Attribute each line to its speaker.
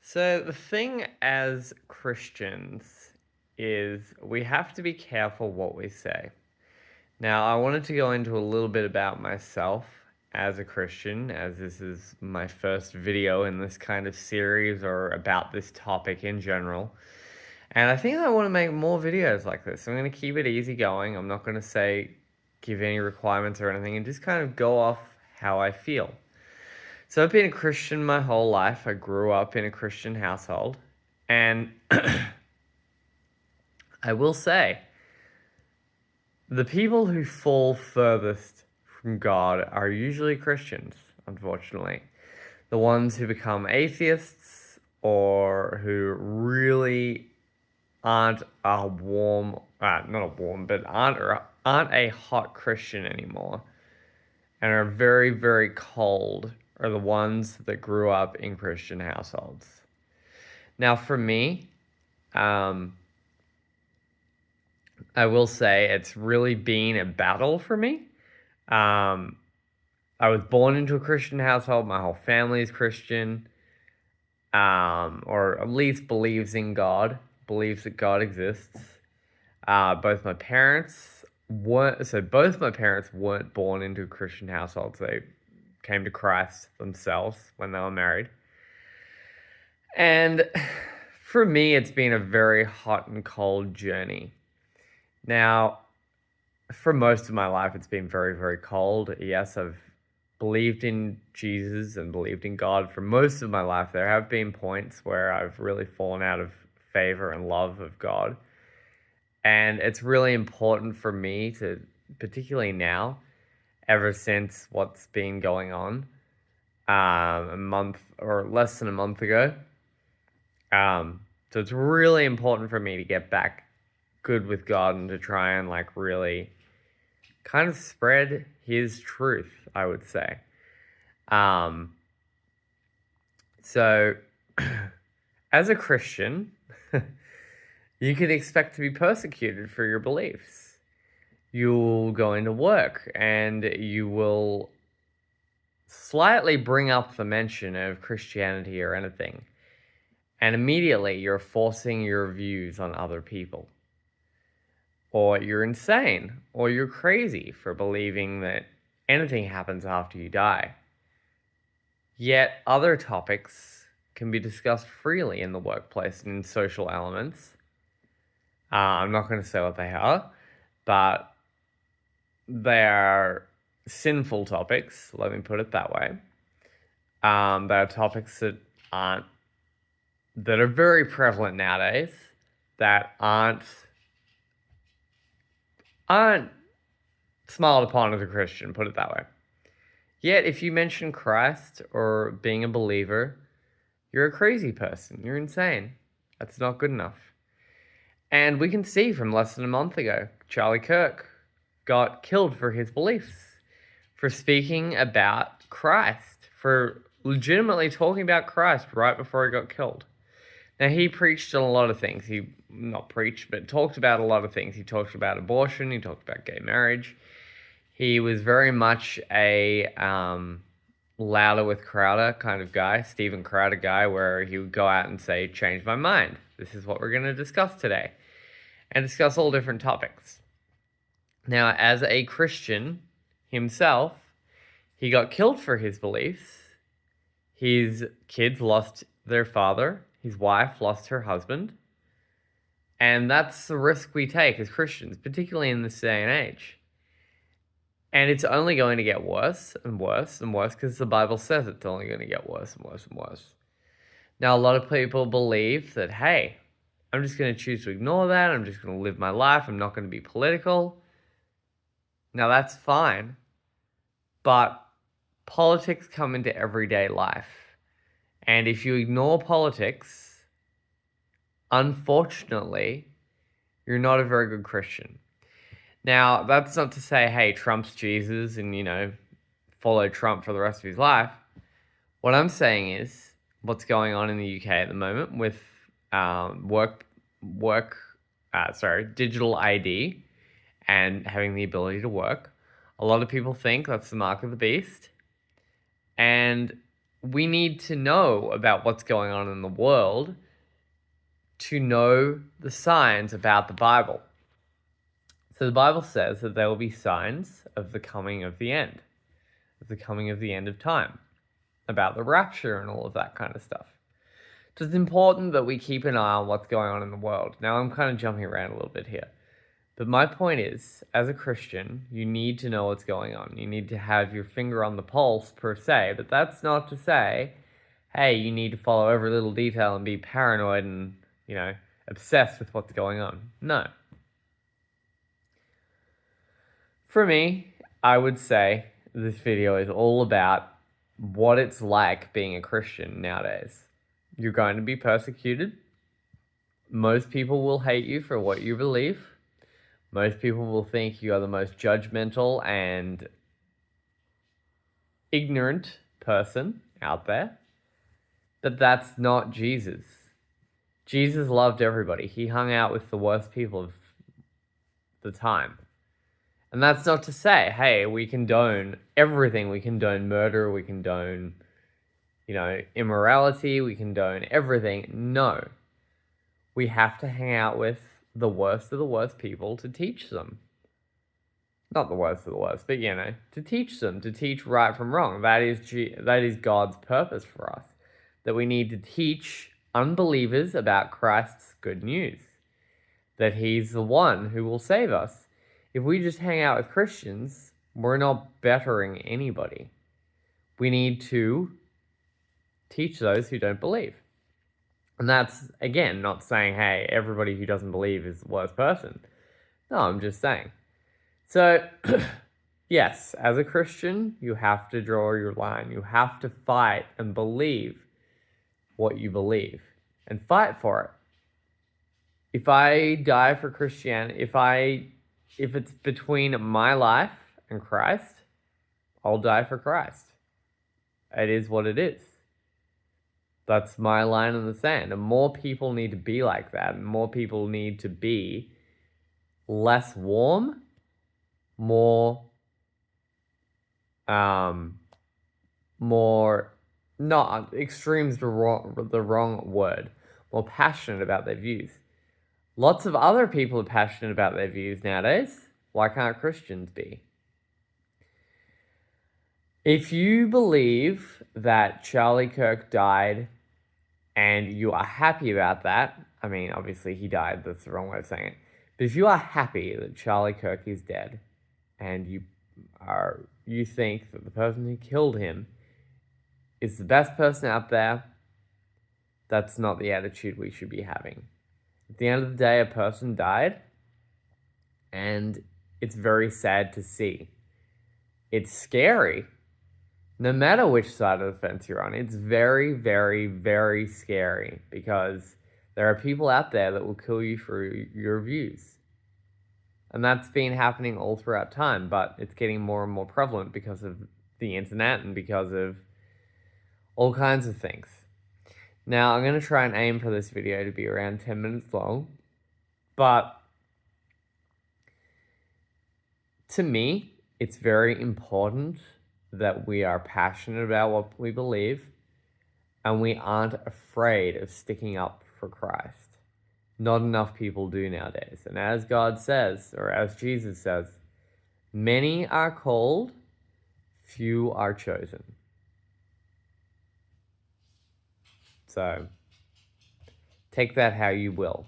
Speaker 1: So, the thing as Christians is we have to be careful what we say. Now, I wanted to go into a little bit about myself as a Christian, as this is my first video in this kind of series or about this topic in general. And I think I want to make more videos like this. I'm going to keep it easy going. I'm not going to give any requirements or anything and just kind of go off how I feel. So I've been a Christian my whole life. I grew up in a Christian household. And I will say, the people who fall furthest from God are usually Christians, unfortunately. The ones who become atheists or who really aren't a warm, not a warm, but aren't a hot Christian anymore and are very, very cold are the ones that grew up in Christian households. Now, for me, I will say it's really been a battle for me. I was born into a Christian household. My whole family is Christian, or at least believes in God, believes that God exists. Both my parents weren't born into Christian households. They came to Christ themselves when they were married. And for me, it's been a very hot and cold journey. Now, for most of my life, it's been very, very cold. Yes, I've believed in Jesus and believed in God for most of my life. There have been points where I've really fallen out of favor and love of God. And it's really important for me to, particularly now, ever since what's been going on a month or less than a month ago. So it's really important for me to get back good with God and to try and really kind of spread his truth, I would say. So as a Christian, you can expect to be persecuted for your beliefs. You'll go into work and you will slightly bring up the mention of Christianity or anything. And immediately you're forcing your views on other people. Or you're insane, or you're crazy for believing that anything happens after you die. Yet other topics can be discussed freely in the workplace and in social elements. I'm not going to say what they are, but they are sinful topics, let me put it that way. They are topics that are very prevalent nowadays, that aren't smiled upon as a Christian, put it that way. Yet, if you mention Christ or being a believer, you're a crazy person. You're insane. That's not good enough. And we can see from less than a month ago, Charlie Kirk got killed for his beliefs, for speaking about Christ, for legitimately talking about Christ right before he got killed. Now, he preached on a lot of things. He not preached, but talked about a lot of things. He talked about abortion. He talked about gay marriage. He was very much a louder with Crowder kind of guy, Stephen Crowder guy, where he would go out and say, change my mind. This is what we're going to discuss today. And discuss all different topics. Now, as a Christian himself, he got killed for his beliefs. His kids lost their father. His wife lost her husband. And that's the risk we take as Christians, particularly in this day and age. And it's only going to get worse and worse and worse because the Bible says it's only going to get worse and worse and worse. Now, a lot of people believe that, hey, I'm just going to choose to ignore that. I'm just going to live my life. I'm not going to be political. Now, that's fine. But politics come into everyday life. And if you ignore politics, unfortunately, you're not a very good Christian. Now, that's not to say, hey, Trump's Jesus and, follow Trump for the rest of his life. What I'm saying is what's going on in the UK at the moment with digital ID and having the ability to work. A lot of people think that's the mark of the beast. And we need to know about what's going on in the world to know the signs about the Bible. So the Bible says that there will be signs of the coming of the end of time, about the rapture and all of that kind of stuff. So it's important that we keep an eye on what's going on in the world. Now, I'm kind of jumping around a little bit here. But my point is, as a Christian, you need to know what's going on. You need to have your finger on the pulse, per se. But that's not to say, hey, you need to follow every little detail and be paranoid and, obsessed with what's going on. No. For me, I would say this video is all about what it's like being a Christian nowadays. You're going to be persecuted. Most people will hate you for what you believe. Most people will think you are the most judgmental and ignorant person out there. But that's not Jesus. Jesus loved everybody. He hung out with the worst people of the time. And that's not to say, hey, we condone everything. We condone murder. We condone, immorality. We condone everything. No. We have to hang out with the worst of the worst people to teach them. Not the worst of the worst, but, to teach them, to teach right from wrong. That is God's purpose for us. That we need to teach unbelievers about Christ's good news. That he's the one who will save us. If we just hang out with Christians, we're not bettering anybody. We need to teach those who don't believe. And that's, again, not saying, hey, everybody who doesn't believe is the worst person. No, I'm just saying. So, yes, as a Christian, you have to draw your line. You have to fight and believe what you believe. And fight for it. If I die for Christianity, if it's between my life and Christ, I'll die for Christ. It is what it is. That's my line in the sand. And more people need to be like that. And more people need to be less warm, more, not extreme's the wrong word, more passionate about their views. Lots of other people are passionate about their views nowadays. Why can't Christians be? If you believe that Charlie Kirk died and you are happy about that, I mean, obviously he died, that's the wrong way of saying it. But if you are happy that Charlie Kirk is dead and you think that the person who killed him is the best person out there, that's not the attitude we should be having. At the end of the day, a person died, and it's very sad to see. It's scary. No matter which side of the fence you're on, it's very, very, very scary because there are people out there that will kill you for your views. And that's been happening all throughout time, but it's getting more and more prevalent because of the internet and because of all kinds of things. Now, I'm going to try and aim for this video to be around 10 minutes long, but to me, it's very important that we are passionate about what we believe and we aren't afraid of sticking up for Christ. Not enough people do nowadays. And as God says, or as Jesus says, many are called, few are chosen. So, take that how you will.